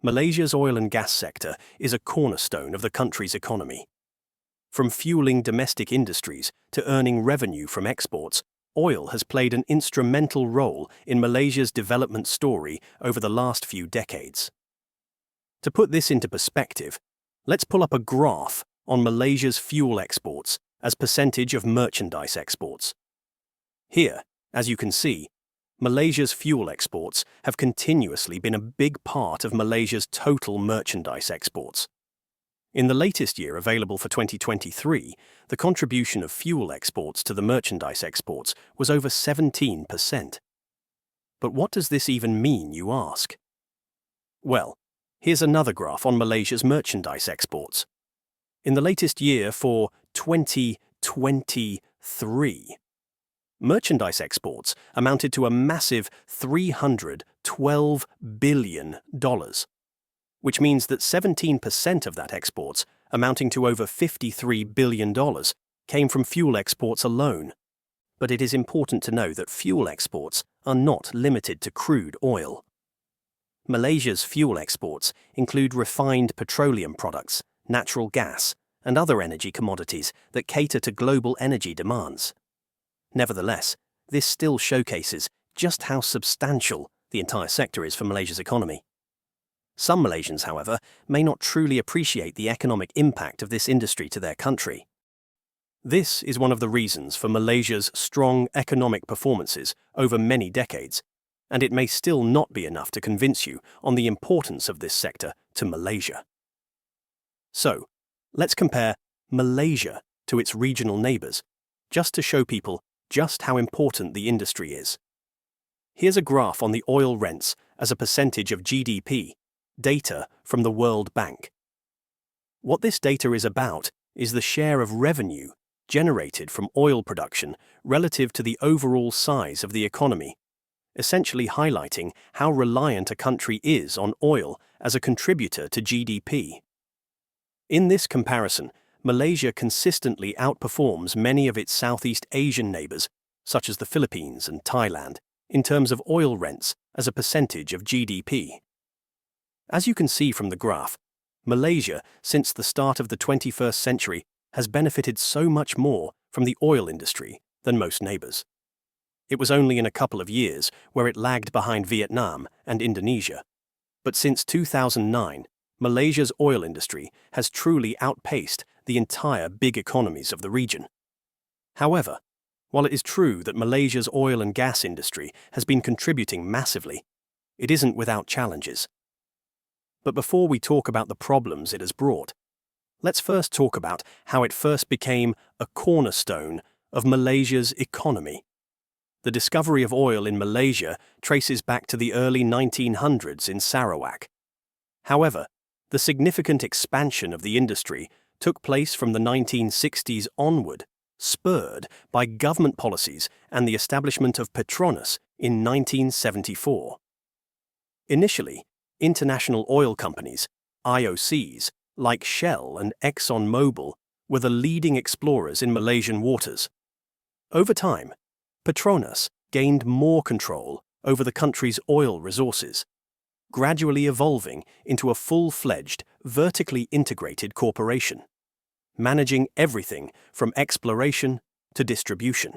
Malaysia's oil and gas sector is a cornerstone of the country's economy. From fueling domestic industries to earning revenue from exports, oil has played an instrumental role in Malaysia's development story over the last few decades. To put this into perspective, let's pull up a graph on Malaysia's fuel exports as percentage of merchandise exports. Here, as you can see, Malaysia's fuel exports have continuously been a big part of Malaysia's total merchandise exports. In the latest year available for 2023, the contribution of fuel exports to the merchandise exports was over 17%. But what does this even mean, you ask? Well, here's another graph on Malaysia's merchandise exports. In the latest year for 2023, merchandise exports amounted to a massive $312 billion, which means that 17% of that exports, amounting to over $53 billion, came from fuel exports alone. But it is important to know that fuel exports are not limited to crude oil. Malaysia's fuel exports include refined petroleum products, natural gas, and other energy commodities that cater to global energy demands. Nevertheless, this still showcases just how substantial the entire sector is for Malaysia's economy. Some Malaysians, however, may not truly appreciate the economic impact of this industry to their country. This is one of the reasons for Malaysia's strong economic performances over many decades, and it may still not be enough to convince you on the importance of this sector to Malaysia. So, let's compare Malaysia to its regional neighbours, just to show people just how important the industry is. Here's a graph on the oil rents as a percentage of GDP, data from the World Bank. What this data is about is the share of revenue generated from oil production relative to the overall size of the economy, essentially highlighting how reliant a country is on oil as a contributor to GDP. In this comparison, Malaysia consistently outperforms many of its Southeast Asian neighbours, such as the Philippines and Thailand, in terms of oil rents as a percentage of GDP. As you can see from the graph, Malaysia, since the start of the 21st century, has benefited so much more from the oil industry than most neighbours. It was only in a couple of years where it lagged behind Vietnam and Indonesia. But since 2009, Malaysia's oil industry has truly outpaced the entire big economies of the region. However, while it is true that Malaysia's oil and gas industry has been contributing massively, it isn't without challenges. But before we talk about the problems it has brought, let's first talk about how it first became a cornerstone of Malaysia's economy. The discovery of oil in Malaysia traces back to the early 1900s in Sarawak. However, the significant expansion of the industry took place from the 1960s onward, spurred by government policies and the establishment of Petronas in 1974. Initially, international oil companies, IOCs, like Shell and ExxonMobil, were the leading explorers in Malaysian waters. Over time, Petronas gained more control over the country's oil resources, gradually evolving into a full-fledged, vertically integrated corporation, managing everything from exploration to distribution.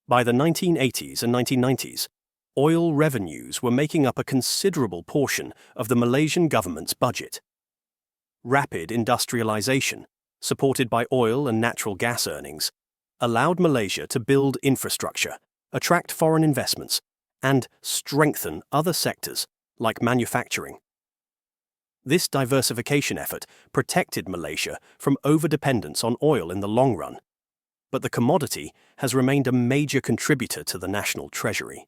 By the 1980s and 1990s, oil revenues were making up a considerable portion of the Malaysian government's budget. Rapid industrialization, supported by oil and natural gas earnings, allowed Malaysia to build infrastructure, attract foreign investments, and strengthen other sectors like manufacturing. This diversification effort protected Malaysia from overdependence on oil in the long run, but the commodity has remained a major contributor to the national treasury.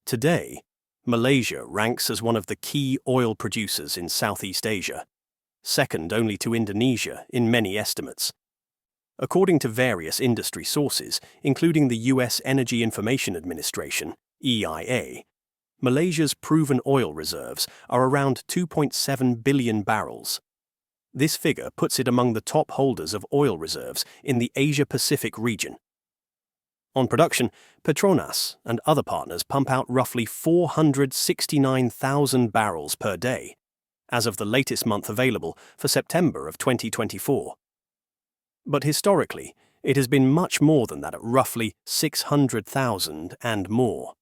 Today, Malaysia ranks as one of the key oil producers in Southeast Asia, second only to Indonesia in many estimates. According to various industry sources, including the US Energy Information Administration, EIA, Malaysia's proven oil reserves are around 2.7 billion barrels. This figure puts it among the top holders of oil reserves in the Asia-Pacific region. On production, Petronas and other partners pump out roughly 469,000 barrels per day, as of the latest month available for September of 2024. But historically, it has been much more than that at roughly 600,000 and more.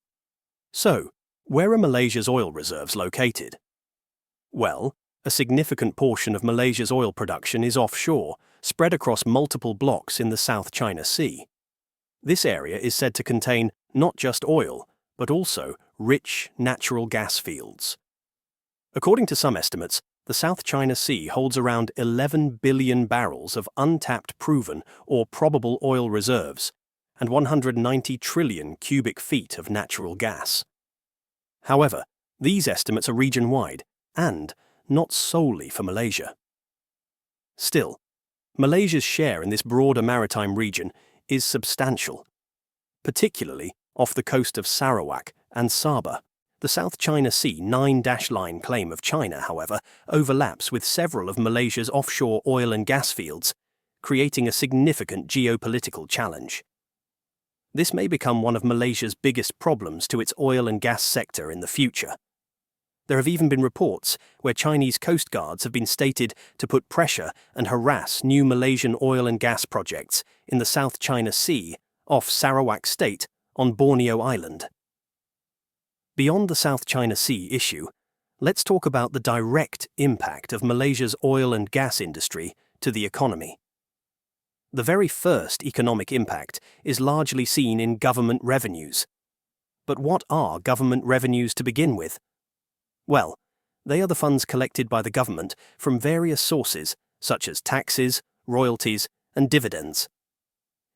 So, where are Malaysia's oil reserves located? Well, a significant portion of Malaysia's oil production is offshore, spread across multiple blocks in the South China Sea. This area is said to contain not just oil, but also rich natural gas fields. According to some estimates, the South China Sea holds around 11 billion barrels of untapped proven or probable oil reserves and 190 trillion cubic feet of natural gas. However, these estimates are region-wide and not solely for Malaysia. Still, Malaysia's share in this broader maritime region is substantial, particularly off the coast of Sarawak and Sabah. The South China Sea 9-line claim of China, however, overlaps with several of Malaysia's offshore oil and gas fields, creating a significant geopolitical challenge. This may become one of Malaysia's biggest problems to its oil and gas sector in the future. There have even been reports where Chinese coast guards have been stated to put pressure and harass new Malaysian oil and gas projects in the South China Sea off Sarawak State on Borneo Island. Beyond the South China Sea issue, let's talk about the direct impact of Malaysia's oil and gas industry to the economy. The very first economic impact is largely seen in government revenues. But what are government revenues to begin with? Well, they are the funds collected by the government from various sources, such as taxes, royalties, and dividends.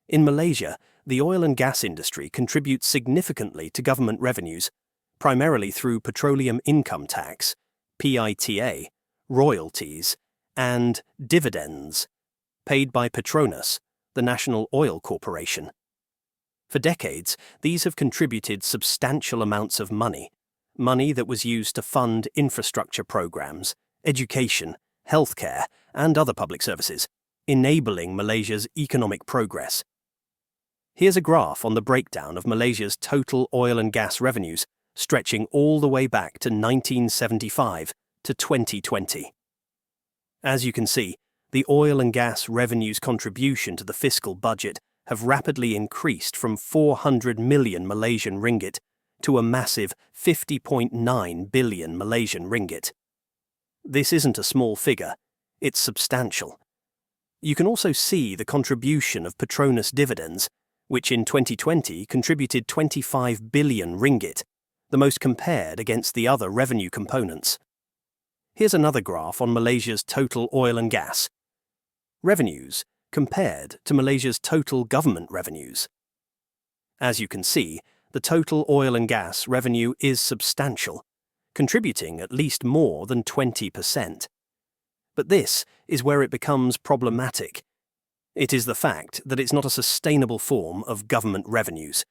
In Malaysia, the oil and gas industry contributes significantly to government revenues, primarily through petroleum income tax, PITA, royalties, and dividends, paid by Petronas, the National Oil Corporation. For decades, these have contributed substantial amounts of money that was used to fund infrastructure programs, education, healthcare, and other public services, enabling Malaysia's economic progress. Here's a graph on the breakdown of Malaysia's total oil and gas revenues, stretching all the way back to 1975 to 2020. As you can see, the oil and gas revenues contribution to the fiscal budget have rapidly increased from 400 million Malaysian ringgit to a massive 50.9 billion Malaysian ringgit. This isn't a small figure, it's substantial. You can also see the contribution of Petronas dividends, which in 2020 contributed 25 billion ringgit, the most compared against the other revenue components. Here's another graph on Malaysia's total oil and gas revenues compared to Malaysia's total government revenues. As you can see, the total oil and gas revenue is substantial, contributing at least more than 20%. But this is where it becomes problematic. It is the fact that it's not a sustainable form of government revenues.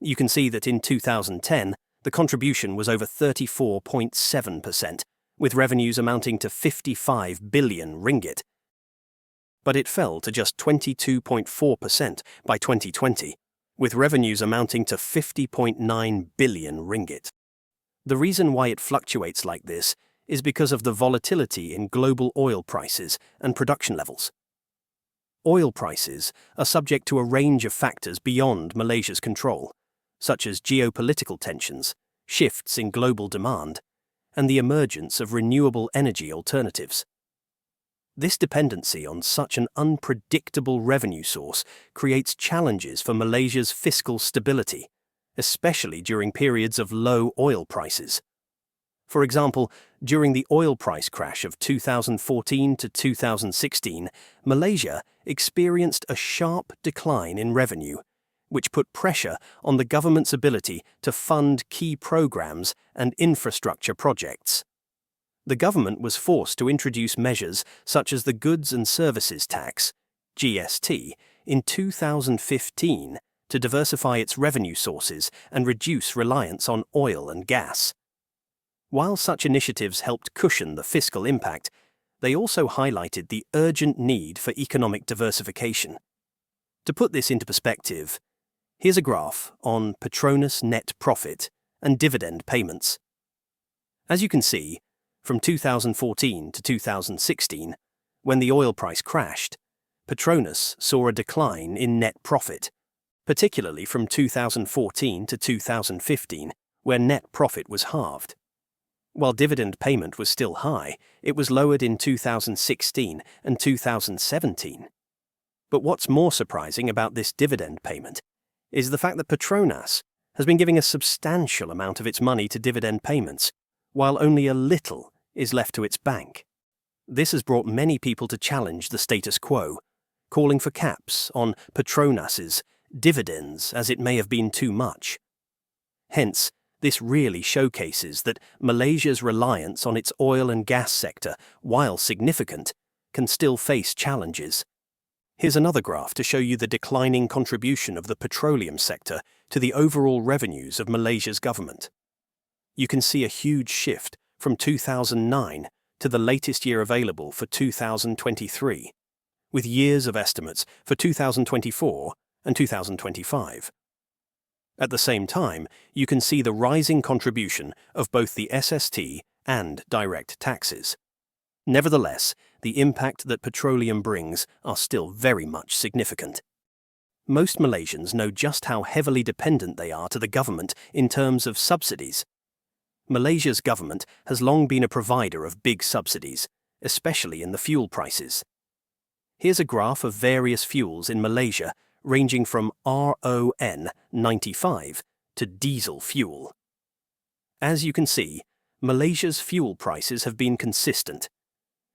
You can see that in 2010, the contribution was over 34.7%, with revenues amounting to 55 billion ringgit. But it fell to just 22.4% by 2020, with revenues amounting to 50.9 billion ringgit. The reason why it fluctuates like this is because of the volatility in global oil prices and production levels. Oil prices are subject to a range of factors beyond Malaysia's control, such as geopolitical tensions, shifts in global demand, and the emergence of renewable energy alternatives. This dependency on such an unpredictable revenue source creates challenges for Malaysia's fiscal stability, especially during periods of low oil prices. For example, during the oil price crash of 2014 to 2016, Malaysia experienced a sharp decline in revenue, which put pressure on the government's ability to fund key programs and infrastructure projects. The government was forced to introduce measures such as the Goods and Services Tax, GST, in 2015 to diversify its revenue sources and reduce reliance on oil and gas. While such initiatives helped cushion the fiscal impact, they also highlighted the urgent need for economic diversification. To put this into perspective, Here's a graph on Petronas net profit and dividend payments. As you can see, from 2014 to 2016, when the oil price crashed, Petronas saw a decline in net profit, particularly from 2014 to 2015, where net profit was halved. While dividend payment was still high, it was lowered in 2016 and 2017. But what's more surprising about this dividend payment is the fact that Petronas has been giving a substantial amount of its money to dividend payments, while only a little is left to its bank. This has brought many people to challenge the status quo, calling for caps on Petronas's dividends as it may have been too much. Hence, this really showcases that Malaysia's reliance on its oil and gas sector, while significant, can still face challenges. Here's another graph to show you the declining contribution of the petroleum sector to the overall revenues of Malaysia's government. You can see a huge shift from 2009 to the latest year available for 2023, with years of estimates for 2024 and 2025. At the same time, you can see the rising contribution of both the SST and direct taxes. Nevertheless, the impact that petroleum brings are still very much significant. Most Malaysians know just how heavily dependent they are to the government in terms of subsidies. Malaysia's government has long been a provider of big subsidies, especially in the fuel prices. Here's a graph of various fuels in Malaysia, ranging from RON 95 to diesel fuel. As you can see, Malaysia's fuel prices have been consistent.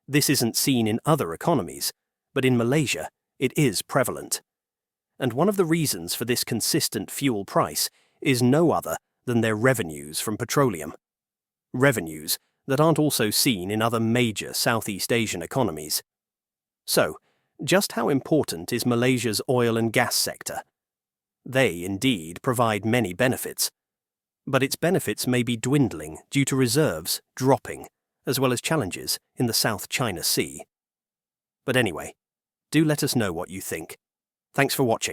This isn't seen in other economies, but in Malaysia, it is prevalent. And one of the reasons for this consistent fuel price is no other than their revenues from petroleum. Revenues that aren't also seen in other major Southeast Asian economies. So, just how important is Malaysia's oil and gas sector? They indeed provide many benefits, but its benefits may be dwindling due to reserves dropping, as well as challenges in the South China Sea. But anyway, do let us know what you think. Thanks for watching.